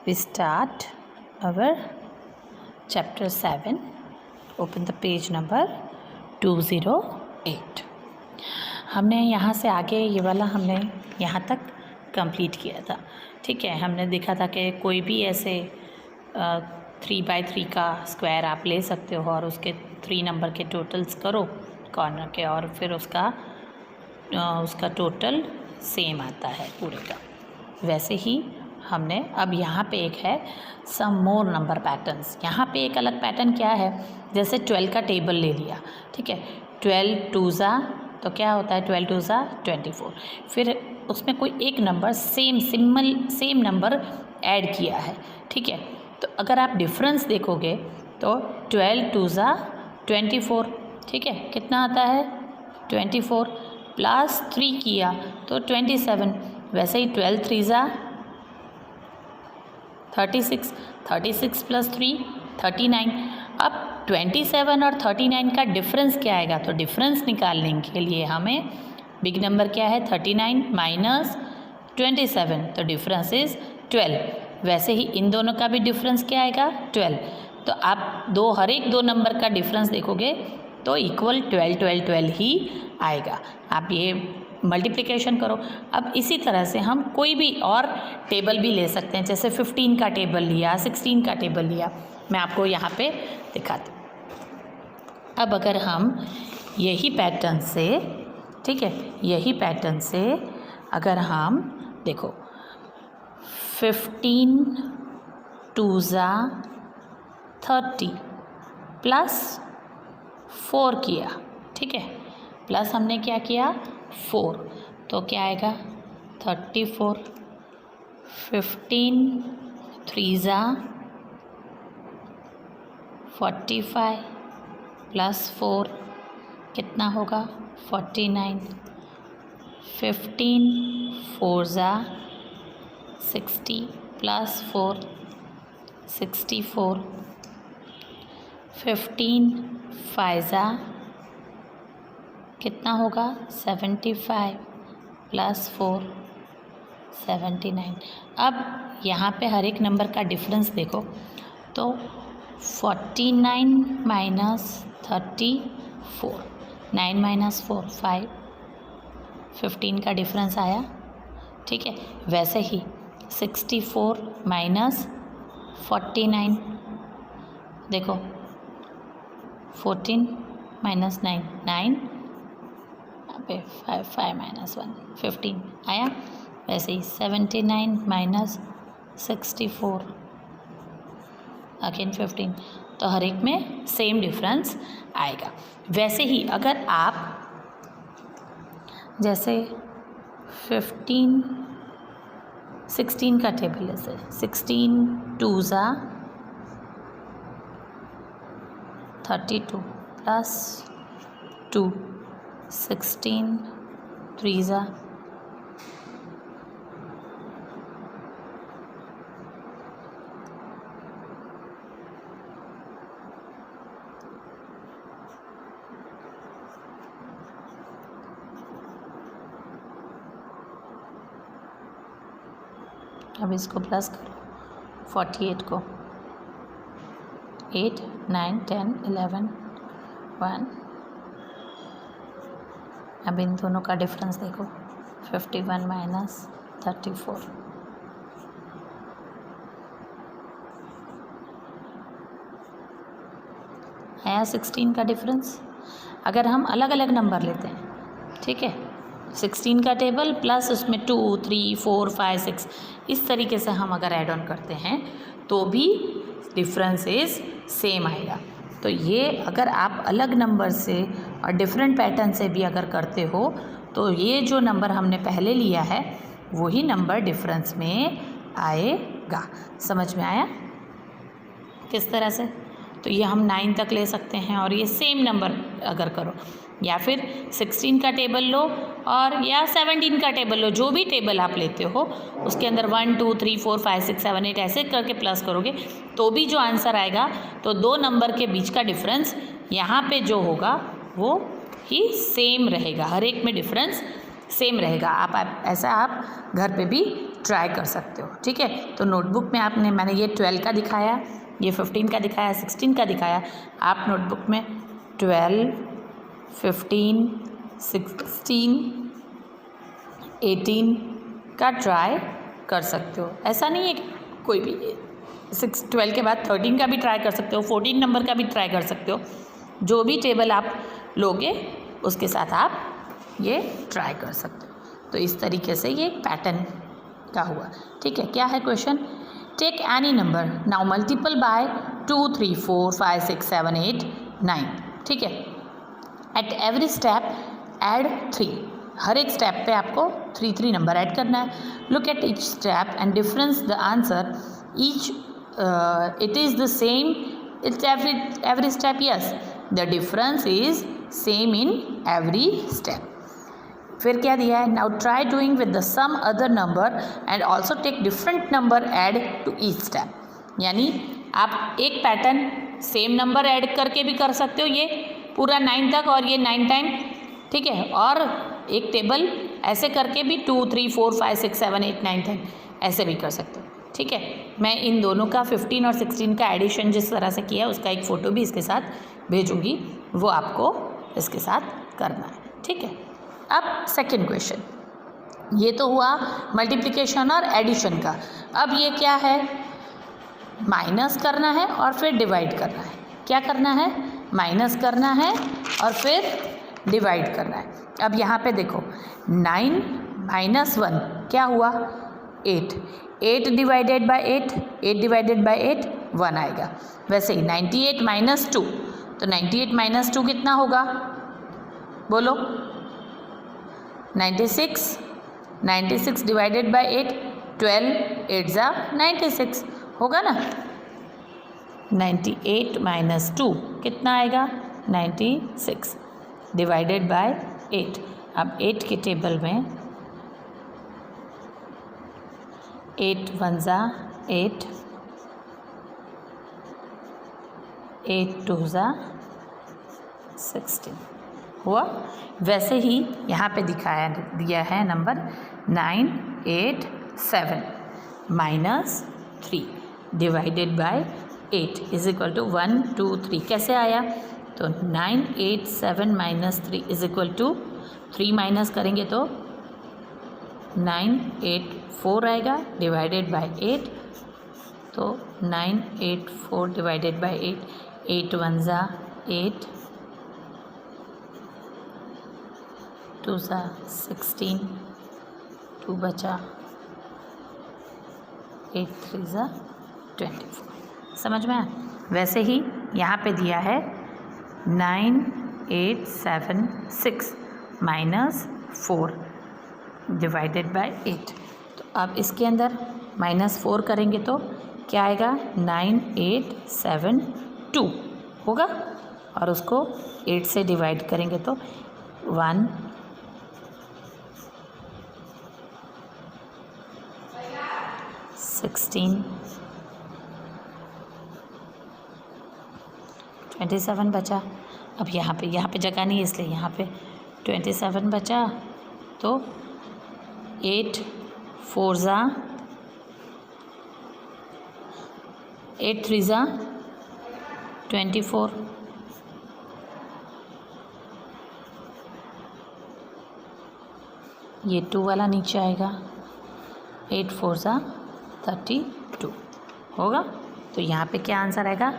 we start our chapter 7. Open the page number 208. हमने यहाँ से आगे ये वाला हमने यहाँ तक कंप्लीट किया था. ठीक है, हमने देखा था कि कोई भी ऐसे 3x3 का स्क्वायर आप ले सकते हो और उसके 3 नंबर के टोटल्स करो कॉर्नर के, और फिर उसका टोटल सेम आता है पूरे का. वैसे ही हमने अब यहाँ पे एक है सम मोर नंबर पैटर्न्स. यहाँ पे एक अलग पैटर्न क्या है, जैसे 12 का टेबल ले लिया. ठीक है, 12 2 तो क्या होता है, 12 2 24. फिर उसमें कोई एक नंबर सेम नंबर ऐड किया है. ठीक है, तो अगर आप डिफरेंस देखोगे तो 12 2 24. ठीक है, कितना आता है 24 प्लस 3 किया तो 27. वैसे ही 12 3 36 प्लस 3 39. अब 27 और 39 का डिफरेंस क्या आएगा, तो डिफरेंस निकालने के लिए हमें बिग नंबर क्या है 39 माइनस 27, तो डिफरेंस इज़ 12. वैसे ही इन दोनों का भी डिफरेंस क्या आएगा 12. तो आप हर एक दो नंबर का डिफरेंस देखोगे तो इक्वल 12 12 12 ही आएगा. आप ये मल्टीप्लिकेशन करो. अब इसी तरह से हम कोई भी और टेबल भी ले सकते हैं, जैसे 15 का टेबल लिया, 16 का टेबल लिया. मैं आपको यहाँ पे दिखाती हूँ. अब अगर हम यही पैटर्न से, ठीक है, यही पैटर्न से अगर हम देखो 15 2 30 प्लस 4 किया. ठीक है, प्लस हमने क्या किया 4, तो क्या आएगा 34. 15 3 45 प्लस 4 कितना होगा 49. 15 4 60 प्लस 4 64. 15 5 कितना होगा 75 प्लस 4 79. अब यहाँ पे हर एक नंबर का डिफरेंस देखो तो 49 माइनस 34, 9 माइनस 4 5, 15 का डिफरेंस आया. ठीक है, वैसे ही 64 माइनस 49 देखो 14 माइनस 9 9 पे 5 माइनस 1 15 आया. वैसे ही 79 माइनस 64 अगेन 15. तो हर एक में सेम डिफरेंस आएगा. वैसे ही अगर आप जैसे 16 का टेबल है, 16 2 32 प्लस 2 16 3 अब इसको प्लस करो 48 को 8 9 10 11 1. अब इन दोनों का डिफरेंस देखो 51 माइनस 34. आया 16 का डिफरेंस. अगर हम अलग अलग नंबर लेते हैं, ठीक है, 16 का टेबल प्लस उसमें 2 3 4 5 6 इस तरीके से हम अगर ऐड ऑन करते हैं तो भी डिफरेंस इज सेम आएगा. तो ये अगर आप अलग नंबर से और डिफरेंट पैटर्न से भी अगर करते हो तो ये जो नंबर हमने पहले लिया है वही नंबर डिफरेंस में आएगा. समझ में आया किस तरह से? तो ये हम 9 तक ले सकते हैं और ये सेम नंबर अगर करो, या फिर 16 का टेबल लो और या 17 का टेबल लो, जो भी टेबल आप लेते हो उसके अंदर 1 2 3 4 5 6 7 8 ऐसे करके प्लस करोगे तो भी जो आंसर आएगा तो दो नंबर के बीच का डिफरेंस यहाँ पे जो होगा वो ही सेम रहेगा. हर एक में डिफरेंस सेम रहेगा. आप ऐसा आप घर पे भी ट्राई कर सकते हो, ठीक है। तो नोटबुक में मैंने ये 12 का दिखाया, ये 15 का दिखाया, 16 का दिखाया। आप नोटबुक में 12, 15, 16, 18 का ट्राई कर सकते हो। ऐसा नहीं है कि कोई भी 12 के बाद 13 का भी ट्राई कर सकते हो, 14 नंबर का भी ट्राई कर सकते हो। जो भी टेबल आप लोगे उसके साथ आप ये ट्राई कर सकते हो। तो इस तरीके से ये पैटर्न का हुआ, ठीक है। क्या है question? Take any number now multiple by 2, 3, 4, 5, 6, 7, 8, 9, ठीक है। एट एवरी स्टेप ऐड 3, हर एक स्टेप पे आपको 3 नंबर ऐड करना है। Look at each step and difference the answer each it is the same it's every step, yes the difference is same in every step. फिर क्या दिया है? Now try doing with the some other number and also take different number add to each step. यानी आप एक pattern same number add करके भी कर सकते हो, ये पूरा 9 तक और ये 9 टाइम, ठीक है। और एक टेबल ऐसे करके भी 2, 3, 4, 5, 6, 7, 8, 9, 10 ऐसे भी कर सकते हो, ठीक है। मैं इन दोनों का 15 और 16 का एडिशन जिस तरह से किया उसका एक फ़ोटो भी इसके साथ भेजूँगी, वो आपको इसके साथ करना है, ठीक है। अब सेकंड क्वेश्चन, ये तो हुआ मल्टीप्लिकेशन और एडिशन का। अब ये क्या है? माइनस करना है और फिर डिवाइड करना है। क्या करना है? माइनस करना है और फिर डिवाइड करना है। अब यहाँ पे देखो 9 - 1 क्या हुआ? 8, 8 डिवाइडेड बाय 8, 8 डिवाइडेड बाय 8 1 आएगा। वैसे ही 98 - 2, तो 98 - 2 कितना होगा? बोलो। 96, 96 डिवाइडेड बाय 8, 12, 8 ज़ा 96 होगा ना। 98 - 2 कितना आएगा? 96 डिवाइडेड बाय 8। अब 8 के टेबल में 8 1 ज़ा 8, 8 2 ज़ा 16 हुआ। वैसे ही यहाँ पे दिया है number 987 - 3 divided by 8 is equal to 1 2 3। कैसे आया? तो 987 - 3 इज इक्वल टू 3 माइनस करेंगे तो 984 आएगा डिवाइडेड बाय 8, तो 984 डिवाइडेड बाय 8, 8 1 ज़ा 8, 2 ज़ा 16, 2 बचा, 8 3 ज़ा 24। समझ में आया? वैसे ही यहाँ पे दिया है 9876 - 4 डिवाइडेड बाय 8। तो अब इसके अंदर -4 करेंगे तो क्या आएगा? 9872 होगा, और उसको 8 से डिवाइड करेंगे तो 1 16 27 बचा। अब यहाँ पे जगह नहीं है इसलिए यहाँ पे 27 बचा, तो 8 4 ज़ा 8 3 ज़ा 24, ये 2 वाला नीचे आएगा, 8 4 ज़ा 32 होगा। तो यहाँ पे क्या आंसर आएगा?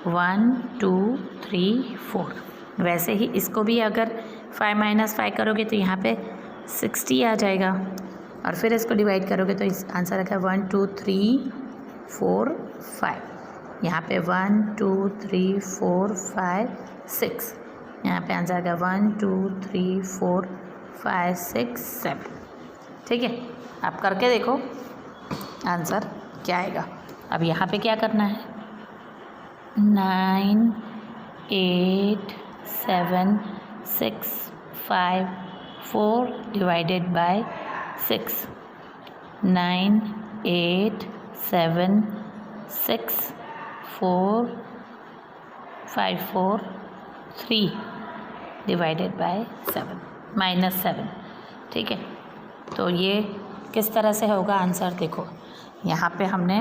1 2 3 4। वैसे ही इसको भी अगर 5 - 5 करोगे तो यहाँ पे 60 आ जाएगा, और फिर इसको डिवाइड करोगे तो इस आंसर आएगा 1 2 3 4 5। यहाँ पे 1 2 3 4 5 6, यहाँ पे आंसर आएगा 1 2 3 4 5 6 7। ठीक है, आप करके देखो आंसर क्या आएगा। अब यहाँ पे क्या करना है? 9 8 7 6 5 4 डिवाइडेड बाय 6, 9 8 7 6 4 5 4 3 डिवाइडेड बाय 7 -7। ठीक है, तो ये किस तरह से होगा आंसर देखो, यहाँ पे हमने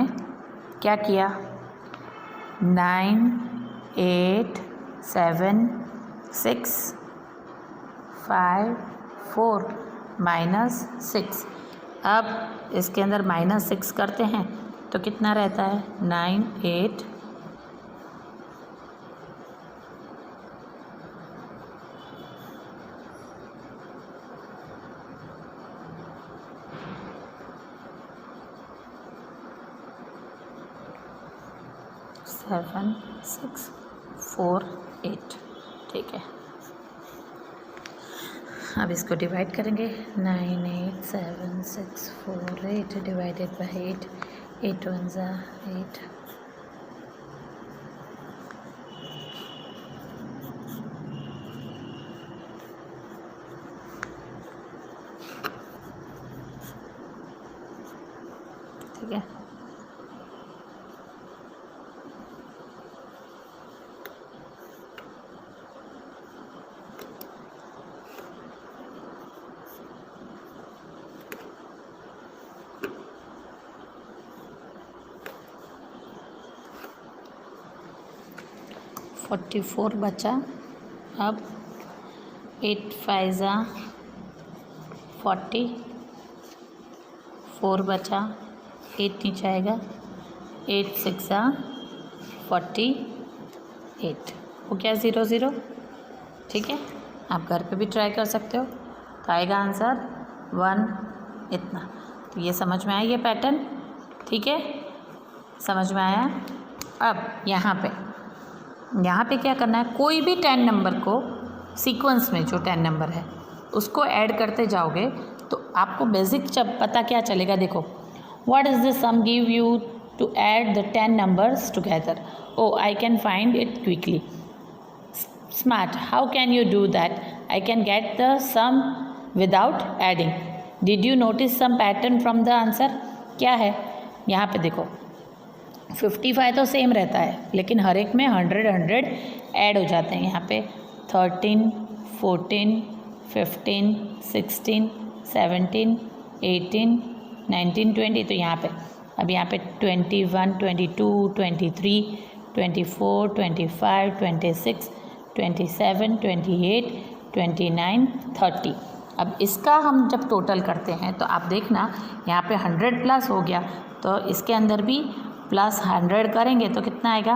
क्या किया, 9 8 7 6 5 4 -6। अब इसके अंदर -6 करते हैं तो कितना रहता है, 9 8 7 6 4 8। ठीक है, अब इसको डिवाइड करेंगे, 9 8 7 6 4 8 डिवाइडेड बाई 8, 8 1 ज़ा 8। ठीक है, फोर्टी 44 बचा। अब 8 5 ज़ा 40, 4 बचा, 8 नीचे आएगा, 8 6 ज़ा 48, हो गया 0 0। ठीक है, आप घर पे भी ट्राई कर सकते हो, तो आएगा आंसर 1 इतना। तो ये समझ में आया ये पैटर्न, ठीक है, समझ में आया। अब यहाँ पे क्या करना है, कोई भी 10 नंबर को सीक्वेंस में जो 10 नंबर है उसको ऐड करते जाओगे तो आपको बेसिक जब पता क्या चलेगा, देखो, what is the sum give you to add the 10 numbers together, oh I can find it quickly, smart, how can you do that, I can get the sum without adding. Did you notice some pattern from the answer, क्या है यहाँ पे देखो, 55 तो same रहता है लेकिन हर एक में 100 ऐड हो जाते हैं। यहाँ पे 13 14 15 16 17 18 19 20, तो यहाँ पे अब यहाँ पे 21 22 23 24 25 26 27 28 29 30। अब इसका हम जब टोटल करते हैं तो आप देखना यहाँ पे 100 प्लस हो गया, तो इसके अंदर भी प्लस 100 करेंगे तो कितना आएगा,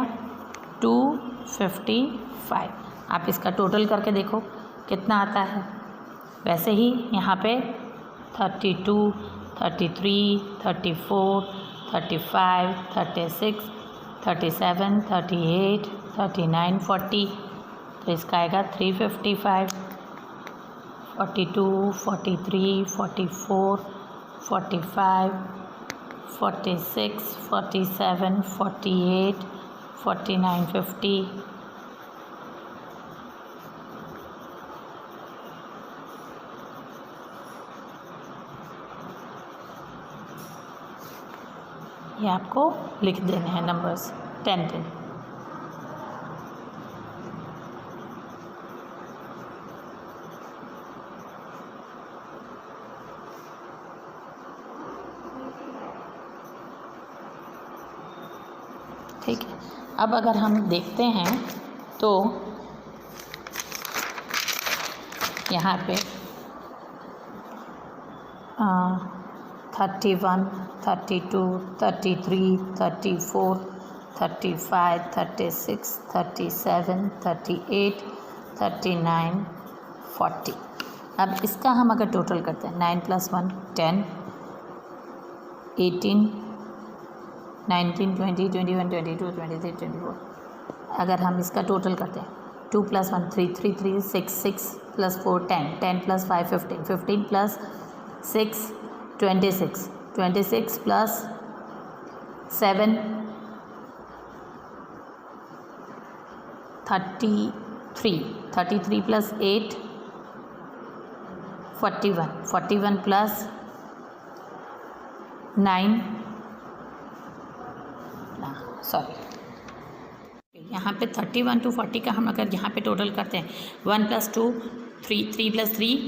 255। आप इसका टोटल करके देखो कितना आता है। वैसे ही यहाँ पे 32 33 34 35 36 37 38 39 40, तो इसका आएगा 355। 42 43 44 45 46 47 48 49 50, ये आपको लिख देने हैं नंबर्स 10 10। ठीक है, अब अगर हम देखते हैं तो यहाँ पे 31 32 33 34 35 36 37 38 39 40। अब इसका हम अगर टोटल करते हैं, 9 + 1 10 18 19 20 21 22 23 24। अगर हम इसका टोटल करते हैं, 2 + 1 3 3 3 6 6 + 4 10 10 + 5 15 15 + 6 26 26 + 7 33 33 + 8 41 41 + 9 यहाँ पे 31 to 40 का हम अगर यहाँ पे टोटल करते हैं, 1 + 2 3 3 + 3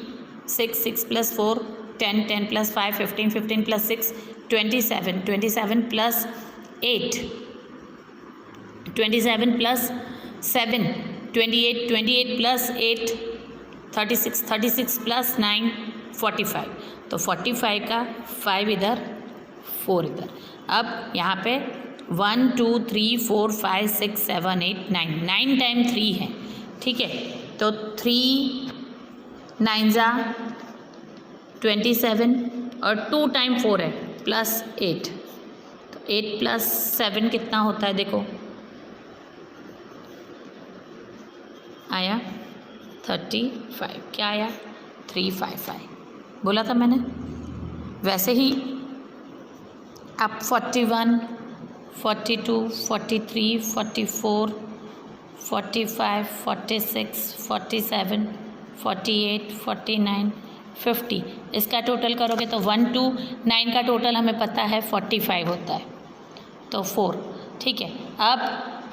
6 6 + 4 10, 10 plus 5 15, 15 plus 6 27, 27 plus 8 27 plus 7 28, 28 plus 8 36, 36 plus 9 45। तो 45 का 5 इधर 4 इधर। अब यहाँ पे 1 2 3 4 5 6 7 8 9 9 टाइम 3 है, ठीक है। तो 3 9 27 और 2 टाइम 4 है प्लस 8। तो 8 प्लस 7 कितना होता है, देखो आया 35। क्या आया 355 बोला था मैंने। वैसे ही अब 41 42 43 44 45 46 47 48 49 50 इसका टोटल करोगे तो 1 2 9 का टोटल हमें पता है 45 होता है, तो 4, ठीक है। अब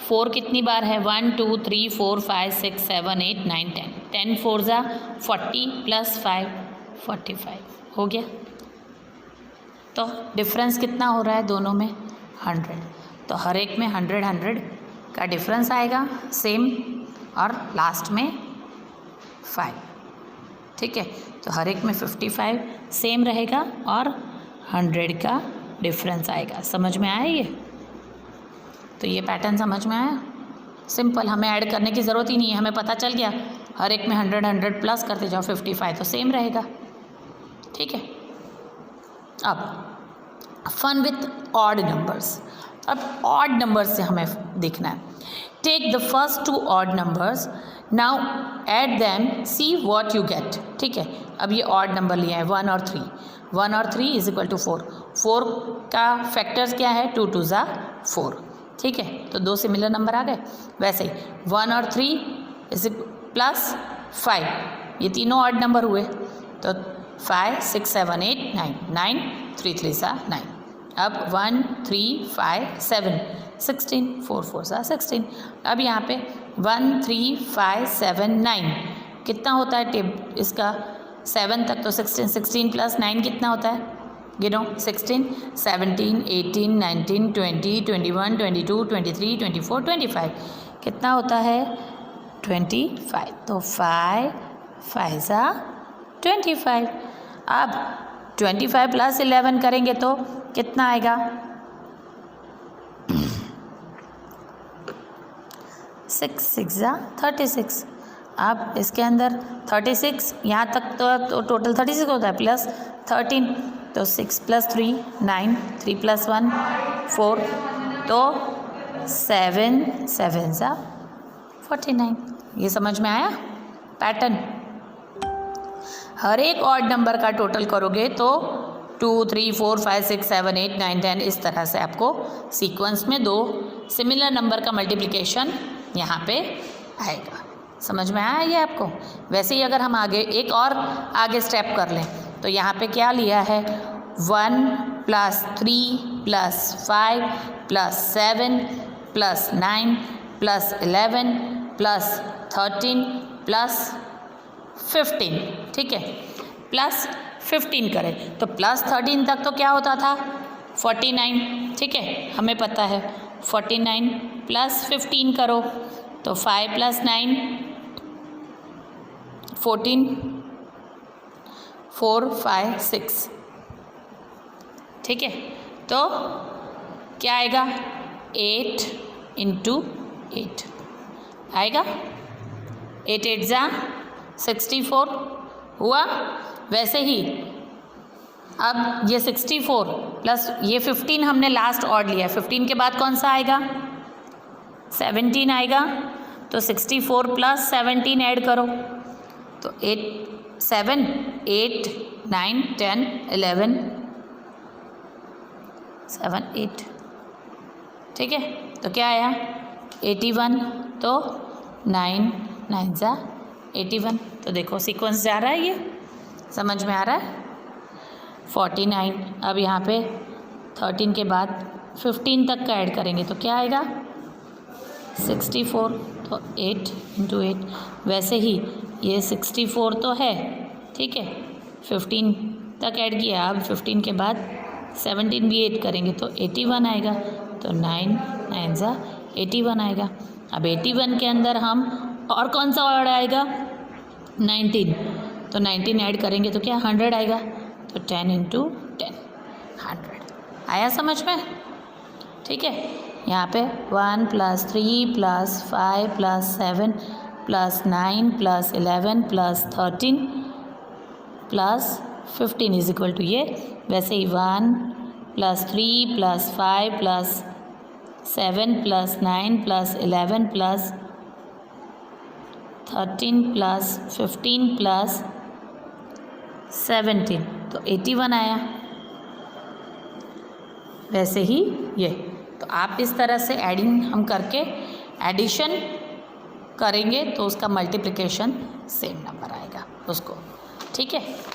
4 कितनी बार है 1 2 3 4 5 6 7 8 9 10 10 4 ज़ा 40 प्लस 5 45 हो गया। तो डिफरेंस कितना हो रहा है दोनों में 100। तो हर एक में 100 100 का डिफरेंस आएगा सेम, और लास्ट में 5, ठीक है। तो हर एक में 55 सेम रहेगा और 100 का डिफरेंस आएगा। समझ में आया ये? तो ये पैटर्न समझ में आया? सिंपल, हमें ऐड करने की ज़रूरत ही नहीं है, हमें पता चल गया हर एक में 100 100 प्लस करते जाओ 55 तो सेम रहेगा, ठीक है। अब फन विथ ऑड नंबर्स। अब ऑड नंबर्स से हमें देखना है। Take the first 2 odd numbers, now add them, see what you get, ठीक है। अब ये ऑड नंबर लिया है 1 और 3, 1 और 3 इज इक्वल टू 4। 4 का फैक्टर्स क्या है 2 2 ज़ा 4, ठीक है। तो 2 सिमिलर नंबर आ गए। वैसे ही 1 और 3 इज प्लस 5, ये तीनों ऑड नंबर हुए। तो 5 6 7 8 9 9 3 3 सा 9। अब 1 3 5 7 16 4 4 सा 16। अब यहाँ पे 1 3 5 7 9 कितना होता है टेब इसका 7 तक, तो 16 16 प्लस 9 कितना होता है, गिनो 16 17 18 19 20 21 22 23 24 25 कितना होता है 25। तो 5 5 सा 25। अब 25 प्लस 11 करेंगे तो कितना आएगा 6 6 ज़ा 36। अब इसके अंदर 36 यहाँ तक तो टोटल 36 होता है प्लस 13, तो 6 प्लस 3 9 3 प्लस 1 4, तो 7 7 ज़ा 49। ये समझ में आया पैटर्न? हर एक ऑड नंबर का टोटल करोगे तो 2 3 4 5 6 7 8 9 10 इस तरह से आपको सीक्वेंस में 2 सिमिलर नंबर का मल्टीप्लिकेशन यहाँ पे आएगा। समझ में आया ये आपको? वैसे ही अगर हम आगे एक और आगे स्टेप कर लें तो यहाँ पे क्या लिया है 1 plus 3 plus 5 plus 7 plus 9 plus 11 plus 13 plus 15, ठीक है। प्लस 15 करें तो प्लस 13 तक तो क्या होता था 49, ठीक है, हमें पता है 49 प्लस 15 करो तो 5 प्लस 9 14 4 5 6, ठीक है। तो क्या आएगा 8 इंटू 8 आएगा, 8 8 ज़ा 64 हुआ। वैसे ही अब ये 64 प्लस ये 15 हमने लास्ट ऑड लिया है, 15 के बाद कौन सा आएगा 17 आएगा। तो 64 प्लस 17 ऐड करो तो 8 7 8 9 10 11 7 8, ठीक है। तो क्या आया 81, तो 9 9 ज़ा 81। तो देखो सीक्वेंस जा रहा है, ये समझ में आ रहा है 49। अब यहाँ पे 13 के बाद 15 तक का ऐड करेंगे तो क्या आएगा 64, तो 8 इंटू 8। वैसे ही ये 64 तो है, ठीक है, 15 तक ऐड किया, अब 15 के बाद 17 भी ऐड करेंगे तो 81 आएगा। तो 9 9 ज़ा 81 आएगा। अब 81 के अंदर हम और कौन सा वर्ड आएगा? 19। तो 19 ऐड करेंगे तो क्या 100 आएगा। तो 10 × 10 100 आया समझ में? ठीक है। यहाँ पे 1 + 3 + 5 + 7 + 9 + 11 + 13 + 15 = ये। वैसे ही 1 + 3 + 5 + 7 + 9 + 11 + 13 + 15 + 17 तो 81 आया। वैसे ही ये। तो आप इस तरह से एडिंग हम करके एडिशन करेंगे तो उसका मल्टीप्लिकेशन सेम नंबर आएगा उसको। ठीक है।